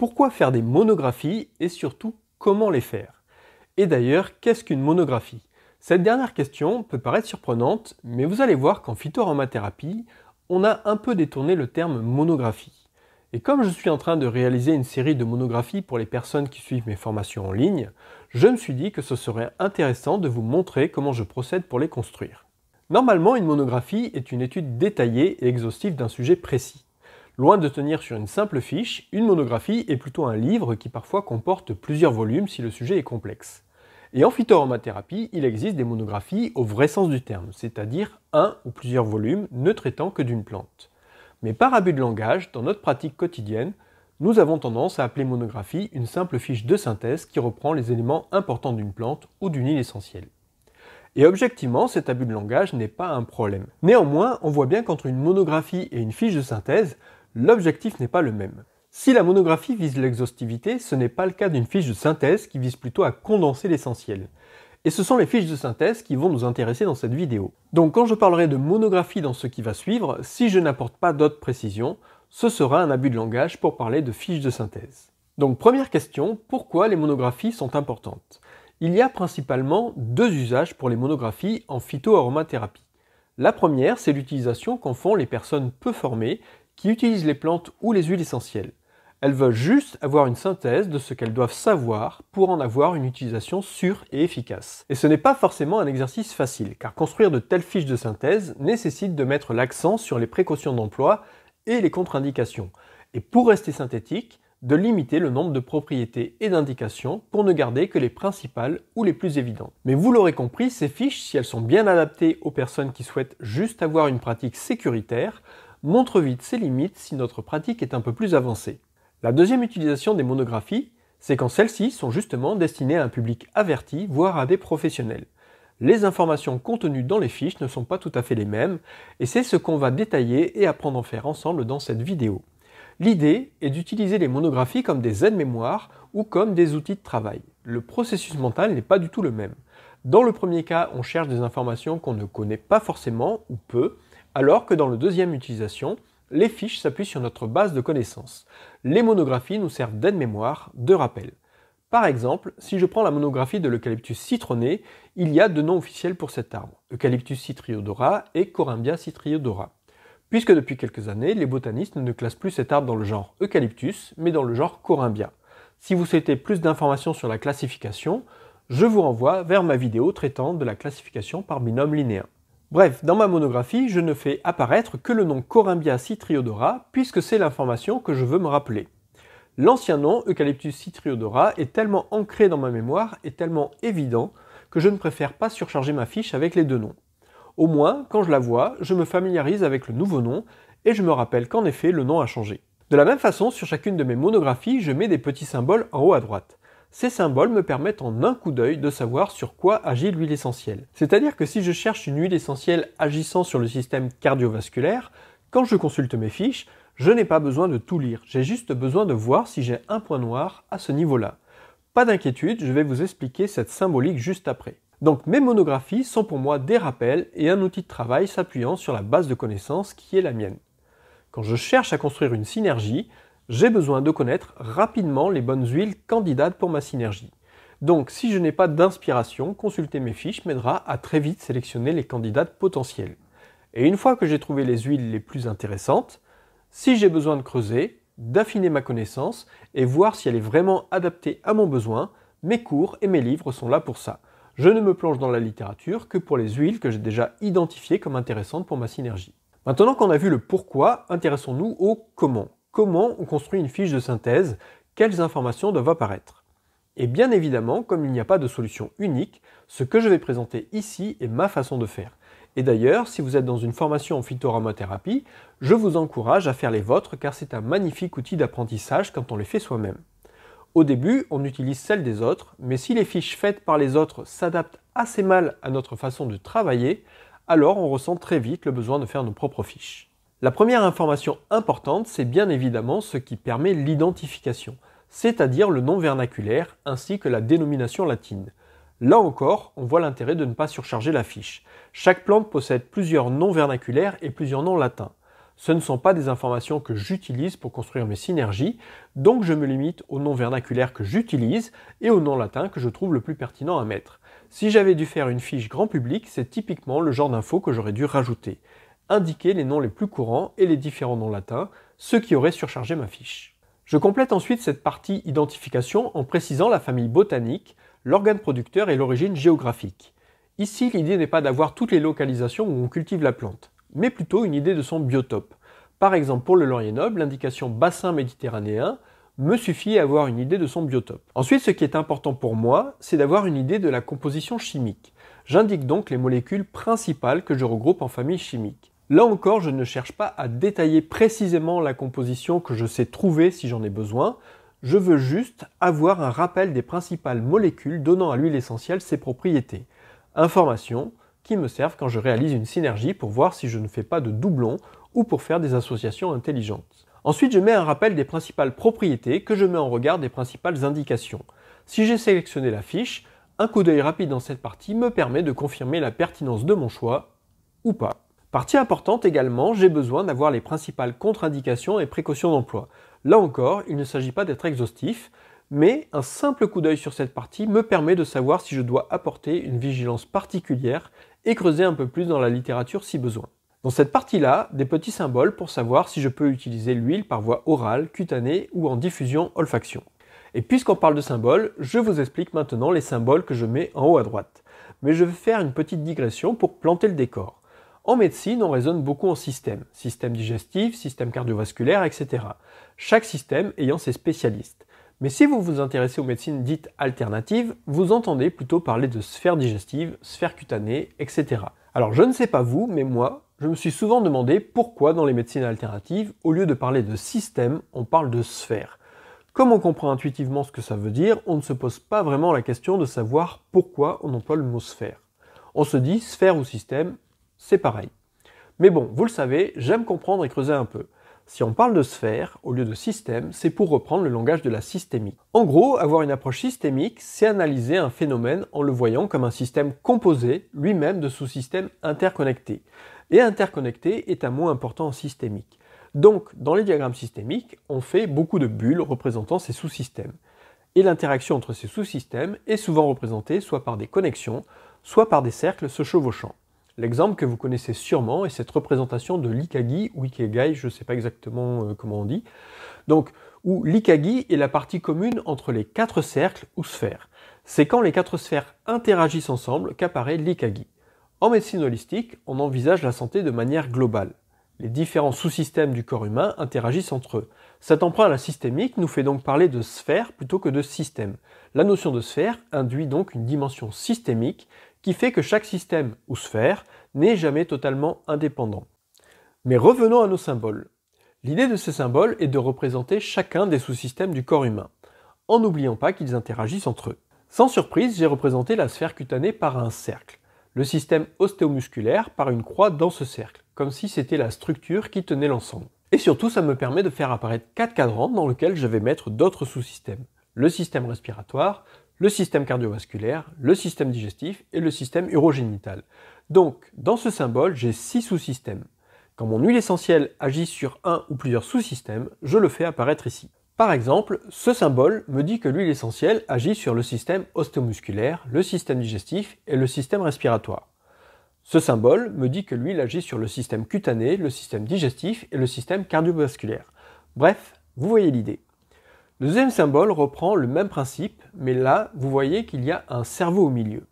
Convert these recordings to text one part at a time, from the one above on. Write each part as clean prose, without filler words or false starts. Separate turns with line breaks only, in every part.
Pourquoi faire des monographies et surtout comment les faire? Et d'ailleurs, qu'est-ce qu'une monographie? Cette dernière question peut paraître surprenante, mais vous allez voir qu'en phytoaromathérapie, on a un peu détourné le terme monographie. Et comme je suis en train de réaliser une série de monographies pour les personnes qui suivent mes formations en ligne, je me suis dit que ce serait intéressant de vous montrer comment je procède pour les construire. Normalement, une monographie est une étude détaillée et exhaustive d'un sujet précis. Loin de tenir sur une simple fiche, une monographie est plutôt un livre qui parfois comporte plusieurs volumes si le sujet est complexe. Et en phytoaromathérapie, il existe des monographies au vrai sens du terme, c'est-à-dire un ou plusieurs volumes ne traitant que d'une plante. Mais par abus de langage, dans notre pratique quotidienne, nous avons tendance à appeler monographie une simple fiche de synthèse qui reprend les éléments importants d'une plante ou d'une huile essentielle. Et objectivement, cet abus de langage n'est pas un problème. Néanmoins, on voit bien qu'entre une monographie et une fiche de synthèse, l'objectif n'est pas le même. Si la monographie vise l'exhaustivité, ce n'est pas le cas d'une fiche de synthèse qui vise plutôt à condenser l'essentiel. Et ce sont les fiches de synthèse qui vont nous intéresser dans cette vidéo. Donc quand je parlerai de monographie dans ce qui va suivre, si je n'apporte pas d'autres précisions, ce sera un abus de langage pour parler de fiches de synthèse. Donc première question, pourquoi les monographies sont importantes? Il y a principalement deux usages pour les monographies en phytoaromathérapie. La première, c'est l'utilisation qu'en font les personnes peu formées qui utilisent les plantes ou les huiles essentielles. Elles veulent juste avoir une synthèse de ce qu'elles doivent savoir pour en avoir une utilisation sûre et efficace. Et ce n'est pas forcément un exercice facile, car construire de telles fiches de synthèse nécessite de mettre l'accent sur les précautions d'emploi et les contre-indications. Et pour rester synthétique, de limiter le nombre de propriétés et d'indications pour ne garder que les principales ou les plus évidentes. Mais vous l'aurez compris, ces fiches, si elles sont bien adaptées aux personnes qui souhaitent juste avoir une pratique sécuritaire, montrent vite ses limites si notre pratique est un peu plus avancée. La deuxième utilisation des monographies, c'est quand celles-ci sont justement destinées à un public averti, voire à des professionnels. Les informations contenues dans les fiches ne sont pas tout à fait les mêmes, et c'est ce qu'on va détailler et apprendre à en faire ensemble dans cette vidéo. L'idée est d'utiliser les monographies comme des aides-mémoires ou comme des outils de travail. Le processus mental n'est pas du tout le même. Dans le premier cas, on cherche des informations qu'on ne connaît pas forcément ou peu, alors que dans la deuxième utilisation, les fiches s'appuient sur notre base de connaissances. Les monographies nous servent d'aide-mémoire, de rappel. Par exemple, si je prends la monographie de l'eucalyptus citronné, il y a deux noms officiels pour cet arbre, Eucalyptus citriodora et Corymbia citriodora. Puisque depuis quelques années, les botanistes ne classent plus cet arbre dans le genre Eucalyptus, mais dans le genre Corymbia. Si vous souhaitez plus d'informations sur la classification, je vous renvoie vers ma vidéo traitant de la classification par binôme linéen. Bref, dans ma monographie, je ne fais apparaître que le nom Corymbia citriodora, puisque c'est l'information que je veux me rappeler. L'ancien nom, Eucalyptus citriodora, est tellement ancré dans ma mémoire et tellement évident que je ne préfère pas surcharger ma fiche avec les deux noms. Au moins, quand je la vois, je me familiarise avec le nouveau nom et je me rappelle qu'en effet, le nom a changé. De la même façon, sur chacune de mes monographies, je mets des petits symboles en haut à droite. Ces symboles me permettent en un coup d'œil de savoir sur quoi agit l'huile essentielle. C'est-à-dire que si je cherche une huile essentielle agissant sur le système cardiovasculaire, quand je consulte mes fiches, je n'ai pas besoin de tout lire, j'ai juste besoin de voir si j'ai un point noir à ce niveau-là. Pas d'inquiétude, je vais vous expliquer cette symbolique juste après. Donc mes monographies sont pour moi des rappels et un outil de travail s'appuyant sur la base de connaissances qui est la mienne. Quand je cherche à construire une synergie, j'ai besoin de connaître rapidement les bonnes huiles candidates pour ma synergie. Donc si je n'ai pas d'inspiration, consulter mes fiches m'aidera à très vite sélectionner les candidates potentielles. Et une fois que j'ai trouvé les huiles les plus intéressantes, si j'ai besoin de creuser, d'affiner ma connaissance et voir si elle est vraiment adaptée à mon besoin, mes cours et mes livres sont là pour ça. Je ne me plonge dans la littérature que pour les huiles que j'ai déjà identifiées comme intéressantes pour ma synergie. Maintenant qu'on a vu le pourquoi, intéressons-nous au comment. Comment on construit une fiche de synthèse? Quelles informations doivent apparaître? Et bien évidemment, comme il n'y a pas de solution unique, ce que je vais présenter ici est ma façon de faire. Et d'ailleurs, si vous êtes dans une formation en phytoaromathérapie, je vous encourage à faire les vôtres car c'est un magnifique outil d'apprentissage quand on les fait soi-même. Au début, on utilise celles des autres, mais si les fiches faites par les autres s'adaptent assez mal à notre façon de travailler, alors on ressent très vite le besoin de faire nos propres fiches. La première information importante, c'est bien évidemment ce qui permet l'identification, c'est-à-dire le nom vernaculaire ainsi que la dénomination latine. Là encore, on voit l'intérêt de ne pas surcharger la fiche. Chaque plante possède plusieurs noms vernaculaires et plusieurs noms latins. Ce ne sont pas des informations que j'utilise pour construire mes synergies, donc je me limite aux noms vernaculaires que j'utilise et aux noms latins que je trouve le plus pertinent à mettre. Si j'avais dû faire une fiche grand public, c'est typiquement le genre d'infos que j'aurais dû rajouter. Indiquer les noms les plus courants et les différents noms latins, ce qui aurait surchargé ma fiche. Je complète ensuite cette partie identification en précisant la famille botanique, l'organe producteur et l'origine géographique. Ici, l'idée n'est pas d'avoir toutes les localisations où on cultive la plante, mais plutôt une idée de son biotope. Par exemple, pour le laurier noble, l'indication bassin méditerranéen me suffit à avoir une idée de son biotope. Ensuite, ce qui est important pour moi, c'est d'avoir une idée de la composition chimique. J'indique donc les molécules principales que je regroupe en famille chimique. Là encore, je ne cherche pas à détailler précisément la composition que je sais trouver si j'en ai besoin, je veux juste avoir un rappel des principales molécules donnant à l'huile essentielle ses propriétés. Informations qui me servent quand je réalise une synergie pour voir si je ne fais pas de doublons ou pour faire des associations intelligentes. Ensuite, je mets un rappel des principales propriétés que je mets en regard des principales indications. Si j'ai sélectionné la fiche, un coup d'œil rapide dans cette partie me permet de confirmer la pertinence de mon choix ou pas. Partie importante également, j'ai besoin d'avoir les principales contre-indications et précautions d'emploi. Là encore, il ne s'agit pas d'être exhaustif, mais un simple coup d'œil sur cette partie me permet de savoir si je dois apporter une vigilance particulière et creuser un peu plus dans la littérature si besoin. Dans cette partie-là, des petits symboles pour savoir si je peux utiliser l'huile par voie orale, cutanée ou en diffusion olfaction. Et puisqu'on parle de symboles, je vous explique maintenant les symboles que je mets en haut à droite. Mais je vais faire une petite digression pour planter le décor. En médecine, on raisonne beaucoup en système. Système digestif, système cardiovasculaire, etc. Chaque système ayant ses spécialistes. Mais si vous vous intéressez aux médecines dites alternatives, vous entendez plutôt parler de sphère digestive, sphère cutanée, etc. Alors je ne sais pas vous, mais moi, je me suis souvent demandé pourquoi dans les médecines alternatives, au lieu de parler de système, on parle de sphère. Comme on comprend intuitivement ce que ça veut dire, on ne se pose pas vraiment la question de savoir pourquoi on emploie le mot sphère. On se dit sphère ou système, c'est pareil. Mais bon, vous le savez, j'aime comprendre et creuser un peu. Si on parle de sphère au lieu de système, c'est pour reprendre le langage de la systémique. En gros, avoir une approche systémique, c'est analyser un phénomène en le voyant comme un système composé, lui-même de sous-systèmes interconnectés. Et interconnecté est un mot important en systémique. Donc, dans les diagrammes systémiques, on fait beaucoup de bulles représentant ces sous-systèmes. Et l'interaction entre ces sous-systèmes est souvent représentée soit par des connexions, soit par des cercles se chevauchant. L'exemple que vous connaissez sûrement est cette représentation de l'Ikagi ou Ikigai, je ne sais pas exactement comment on dit, donc où l'Ikagi est la partie commune entre les 4 cercles ou sphères. C'est quand les 4 sphères interagissent ensemble qu'apparaît l'Ikagi. En médecine holistique, on envisage la santé de manière globale. Les différents sous-systèmes du corps humain interagissent entre eux. Cet emprunt à la systémique nous fait donc parler de sphère plutôt que de système. La notion de sphère induit donc une dimension systémique qui fait que chaque système ou sphère n'est jamais totalement indépendant. Mais revenons à nos symboles. L'idée de ces symboles est de représenter chacun des sous-systèmes du corps humain, en n'oubliant pas qu'ils interagissent entre eux. Sans surprise, j'ai représenté la sphère cutanée par un cercle, le système ostéomusculaire par une croix dans ce cercle, comme si c'était la structure qui tenait l'ensemble. Et surtout, ça me permet de faire apparaître 4 cadrans dans lesquels je vais mettre d'autres sous-systèmes. Le système respiratoire, le système cardiovasculaire, le système digestif et le système urogénital. Donc, dans ce symbole, j'ai 6 sous-systèmes. Quand mon huile essentielle agit sur un ou plusieurs sous-systèmes, je le fais apparaître ici. Par exemple, ce symbole me dit que l'huile essentielle agit sur le système ostéomusculaire, le système digestif et le système respiratoire. Ce symbole me dit que l'huile agit sur le système cutané, le système digestif et le système cardiovasculaire. Bref, vous voyez l'idée. Le deuxième symbole reprend le même principe, mais là, vous voyez qu'il y a un cerveau au milieu.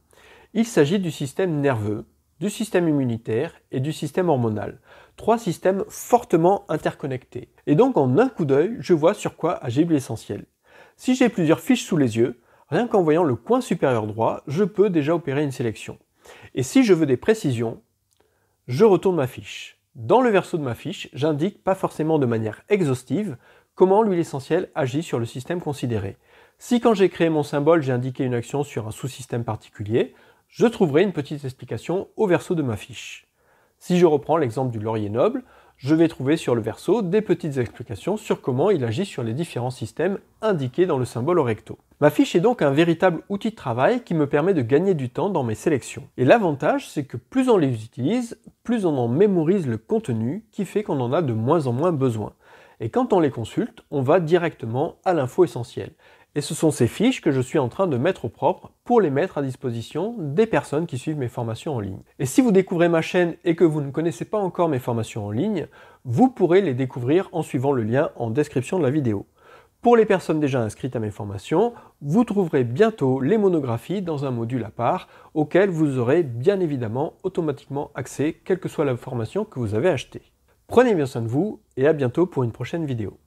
Il s'agit du système nerveux, du système immunitaire et du système hormonal. 3 systèmes fortement interconnectés. Et donc en un coup d'œil, je vois sur quoi agit l'huile essentielle. Si j'ai plusieurs fiches sous les yeux, rien qu'en voyant le coin supérieur droit, je peux déjà opérer une sélection. Et si je veux des précisions, je retourne ma fiche. Dans le verso de ma fiche, j'indique pas forcément de manière exhaustive comment l'huile essentielle agit sur le système considéré. Si quand j'ai créé mon symbole, j'ai indiqué une action sur un sous-système particulier, je trouverai une petite explication au verso de ma fiche. Si je reprends l'exemple du laurier noble, je vais trouver sur le verso des petites explications sur comment il agit sur les différents systèmes indiqués dans le symbole au recto. Ma fiche est donc un véritable outil de travail qui me permet de gagner du temps dans mes sélections. Et l'avantage, c'est que plus on les utilise, plus on en mémorise le contenu, qui fait qu'on en a de moins en moins besoin. Et quand on les consulte, on va directement à l'info essentielle. Et ce sont ces fiches que je suis en train de mettre au propre pour les mettre à disposition des personnes qui suivent mes formations en ligne. Et si vous découvrez ma chaîne et que vous ne connaissez pas encore mes formations en ligne, vous pourrez les découvrir en suivant le lien en description de la vidéo. Pour les personnes déjà inscrites à mes formations, vous trouverez bientôt les monographies dans un module à part auquel vous aurez bien évidemment automatiquement accès quelle que soit la formation que vous avez achetée. Prenez bien soin de vous et à bientôt pour une prochaine vidéo.